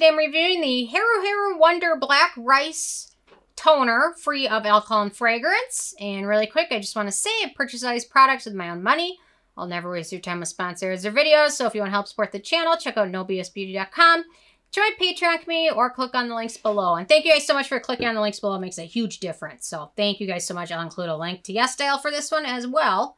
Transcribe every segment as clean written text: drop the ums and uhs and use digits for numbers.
today I'm reviewing the Haruharu Wonder Black Rice Toner, free of alcohol and fragrance. And really quick, I just want to say I purchased all these products with my own money. I'll never waste your time with sponsors or videos, so if you want to help support the channel, check out nobsbeauty.com. Join Patreon community or click on the links below. And thank you guys so much for clicking on the links below. It makes a huge difference. So thank you guys so much. I'll include a link to YesStyle for this one as well.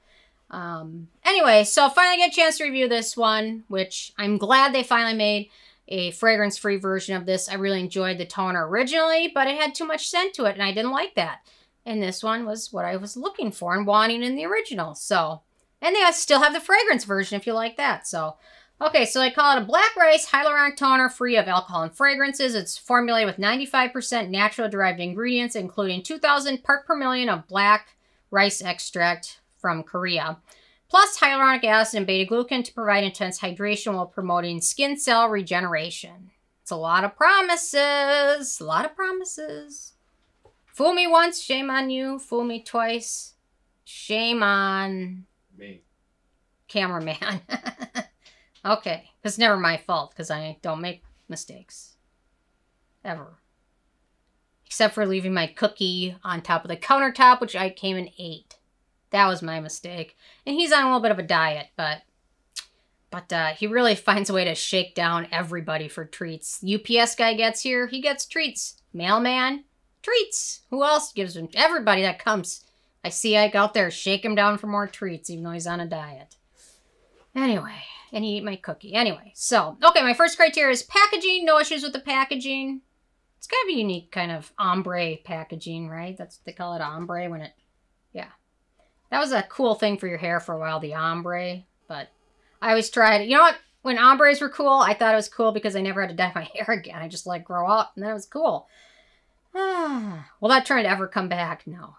Anyway, so finally get a chance to review this one, which I'm glad they finally made a fragrance-free version of this. I really enjoyed the toner originally, but it had too much scent to it, and I didn't like that. And this one was what I was looking for and wanting in the original. So, and they still have the fragrance version if you like that. So, okay, so I call it a black rice hyaluronic toner free of alcohol and fragrances. It's formulated with 95% natural derived ingredients, including 2,000 part per million of black rice extract from Korea, plus hyaluronic acid and beta-glucan to provide intense hydration while promoting skin cell regeneration. It's a lot of promises. A lot of promises. Fool me once, shame on you. Fool me twice, shame on me. Cameraman. Okay, it's never my fault because I don't make mistakes. Ever. Except for leaving my cookie on top of the countertop, which I came and ate. That was my mistake. And he's on a little bit of a diet, but he really finds a way to shake down everybody for treats. UPS guy gets here, he gets treats. Mailman, treats. Who else gives him? Everybody that comes. I see Ike out there, shake him down for more treats, even though he's on a diet. Anyway, and he ate my cookie. Anyway, so, okay, my first criteria is packaging. No issues with the packaging. It's kind of a unique kind of ombre packaging, right? That's what they call it, ombre, when it, yeah. That was a cool thing for your hair for a while, the ombre, but I always tried it. You know what? When ombres were cool, I thought it was cool because I never had to dye my hair again. I just let it grow out, and then it was cool. Will that trend ever come back? No.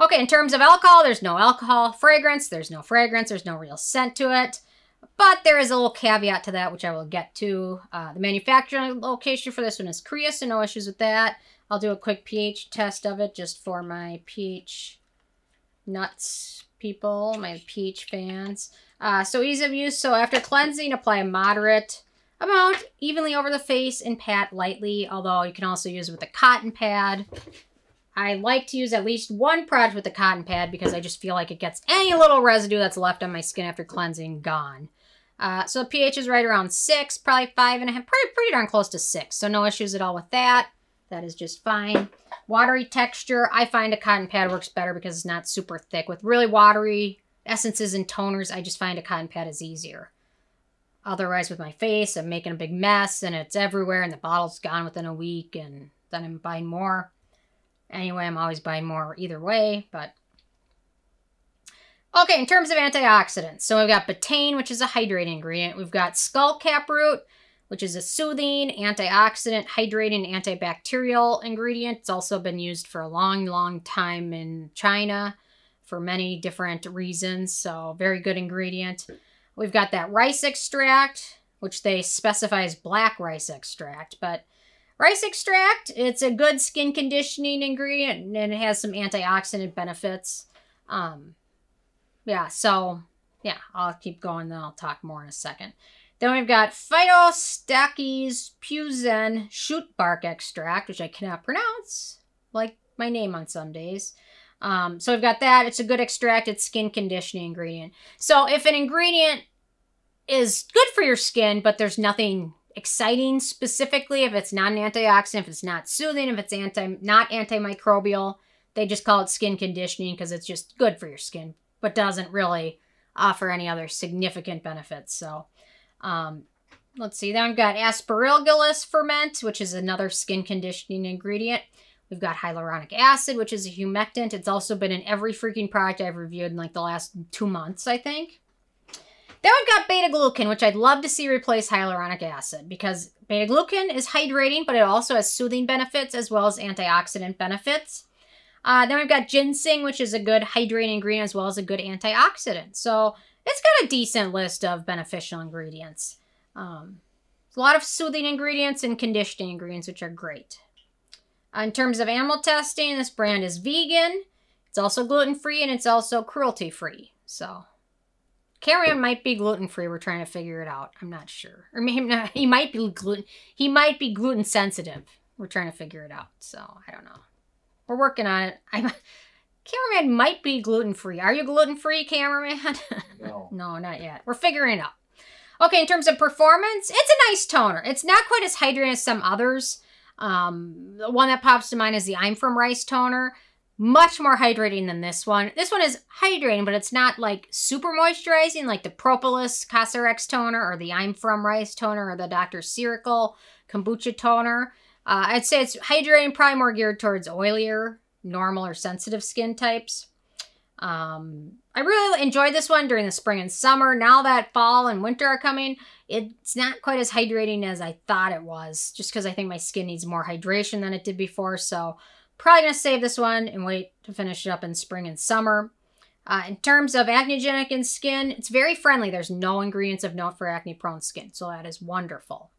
Okay, in terms of alcohol, there's no alcohol. Fragrance, there's no fragrance. There's no real scent to it. But there is a little caveat to that, which I will get to. The manufacturing location for this one is Korea, so no issues with that. I'll do a quick pH test of it just for my pH nuts people, my pH fans. So ease of use. So after cleansing, apply a moderate amount evenly over the face and pat lightly, although you can also use it with a cotton pad. I like to use at least one product with a cotton pad because I just feel like it gets any little residue that's left on my skin after cleansing gone. So pH is right around 6, probably 5.5, pretty darn close to 6. So no issues at all with that. That is just fine. Watery texture, I find a cotton pad works better because it's not super thick. With really watery essences and toners, I just find a cotton pad is easier. Otherwise, with my face, I'm making a big mess and it's everywhere and the bottle's gone within a week and then I'm buying more. Anyway, I'm always buying more either way, but... Okay, in terms of antioxidants, so we've got betaine, which is a hydrating ingredient. We've got skullcap root, which is a soothing, antioxidant, hydrating, antibacterial ingredient. It's also been used for a long, long time in China for many different reasons, so very good ingredient. We've got that rice extract, which they specify as black rice extract, but rice extract, it's a good skin conditioning ingredient, and it has some antioxidant benefits. Yeah, so, yeah, I'll keep going, then I'll talk more in a second. Then we've got Phyllostachys Pubescens shoot bark extract, which I cannot pronounce, like my name on some days. So we've got that. It's a good extract. It's skin conditioning ingredient. So if an ingredient is good for your skin, but there's nothing exciting specifically, if it's not an antioxidant, if it's not soothing, if it's not antimicrobial, they just call it skin conditioning because it's just good for your skin, but doesn't really offer any other significant benefits. So let's see. Then we've got Aspergillus ferment, which is another skin conditioning ingredient. We've got hyaluronic acid, which is a humectant. It's also been in every freaking product I've reviewed in like the last 2 months, I think. Then we've got Beta-Glucan, which I'd love to see replace hyaluronic acid because Beta-Glucan is hydrating, but it also has soothing benefits as well as antioxidant benefits. Then we've got ginseng, which is a good hydrating ingredient as well as a good antioxidant. So it's got a decent list of beneficial ingredients. A lot of soothing ingredients and conditioning ingredients, which are great. In terms of animal testing, this brand is vegan. It's also gluten-free and it's also cruelty-free. So Cameraman might be gluten-free. We're trying to figure it out. I'm not sure. Or maybe not. He might be gluten sensitive. We're trying to figure it out. So, I don't know. We're working on it. Cameraman might be gluten-free. Are you gluten-free, cameraman? No. No, not yet. We're figuring it out. Okay, in terms of performance, it's a nice toner. It's not quite as hydrating as some others. The one that pops to mind is the I'm From Rice toner. Much more hydrating than this one. This one is hydrating, but it's not like super moisturizing like the Propolis Cosrx toner or the I'm From Rice toner or the Dr. Ciracle Kombucha toner. I'd say it's hydrating, probably more geared towards oilier, normal, or sensitive skin types. I really enjoyed this one during the spring and summer. Now that fall and winter are coming, it's not quite as hydrating as I thought it was, just because I think my skin needs more hydration than it did before. So probably going to save this one and wait to finish it up in spring and summer. In terms of acnegenic in skin, it's very friendly. There's no ingredients of note for acne-prone skin, so that is wonderful.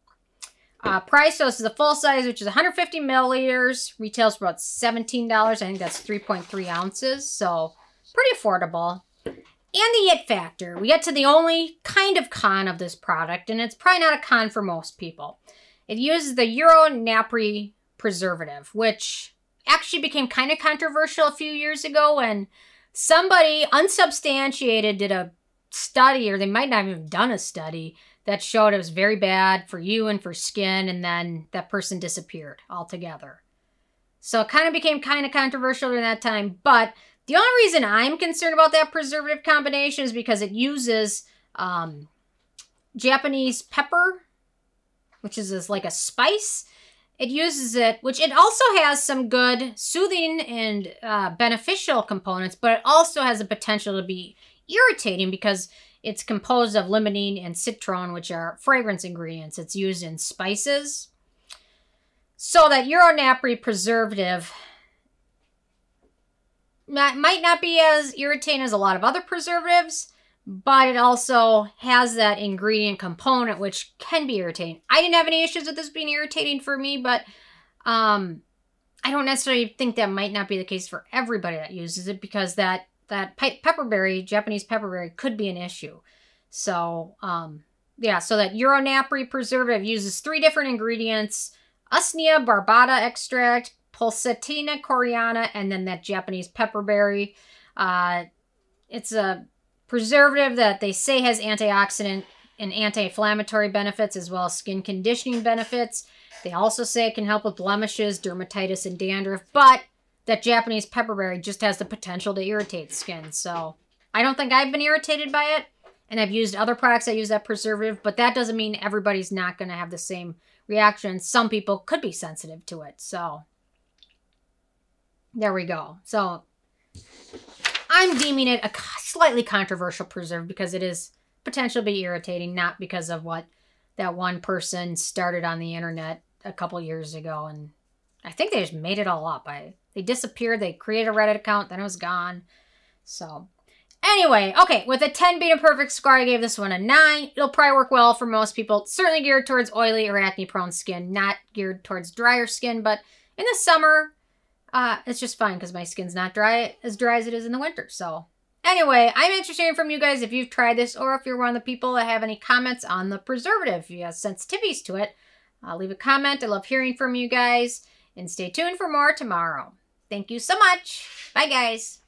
Price, so this is a full size, which is 150 milliliters. Retails for about $17. I think that's 3.3 ounces, so pretty affordable. And the it factor. We get to the only kind of con of this product, and it's probably not a con for most people. It uses the Uronapri preservative, which actually became kind of controversial a few years ago when somebody unsubstantiated did a study, or they might not have even done a study, that showed it was very bad for you and for skin, and then that person disappeared altogether. So it kind of became kind of controversial during that time, but the only reason I'm concerned about that preservative combination is because it uses Japanese pepper, which is like a spice. It uses it, which it also has some good soothing and beneficial components, but it also has the potential to be irritating because it's composed of limonene and citron, which are fragrance ingredients. It's used in spices. So that Uronapri preservative might not be as irritating as a lot of other preservatives, but it also has that ingredient component, which can be irritating. I didn't have any issues with this being irritating for me, but I don't necessarily think that might not be the case for everybody that uses it, because that pepperberry, Japanese pepperberry, could be an issue. So, yeah, so that Uronapri preservative uses 3 different ingredients: Usnea, Barbata extract, Pulsatilla, Koreana, and then that Japanese pepperberry. It's a preservative that they say has antioxidant and anti-inflammatory benefits as well as skin conditioning benefits. They also say it can help with blemishes, dermatitis, and dandruff, but that Japanese pepperberry just has the potential to irritate skin. So I don't think I've been irritated by it, and I've used other products that use that preservative, but that doesn't mean everybody's not going to have the same reaction. Some people could be sensitive to it, so there we go. So I'm deeming it a slightly controversial preservative because it is potentially be irritating, not because of what that one person started on the internet a couple years ago. And I think they just made it all up. They disappeared. They created a Reddit account, then it was gone. So anyway, okay, with a 10 being a perfect score, I gave this one a 9. It'll probably work well for most people. Certainly geared towards oily or acne-prone skin, not geared towards drier skin. But in the summer, it's just fine because my skin's not as dry as it is in the winter. So anyway, I'm interested in from you guys if you've tried this, or if you're one of the people that have any comments on the preservative. If you have sensitivities to it, leave a comment. I love hearing from you guys. And stay tuned for more tomorrow. Thank you so much. Bye, guys.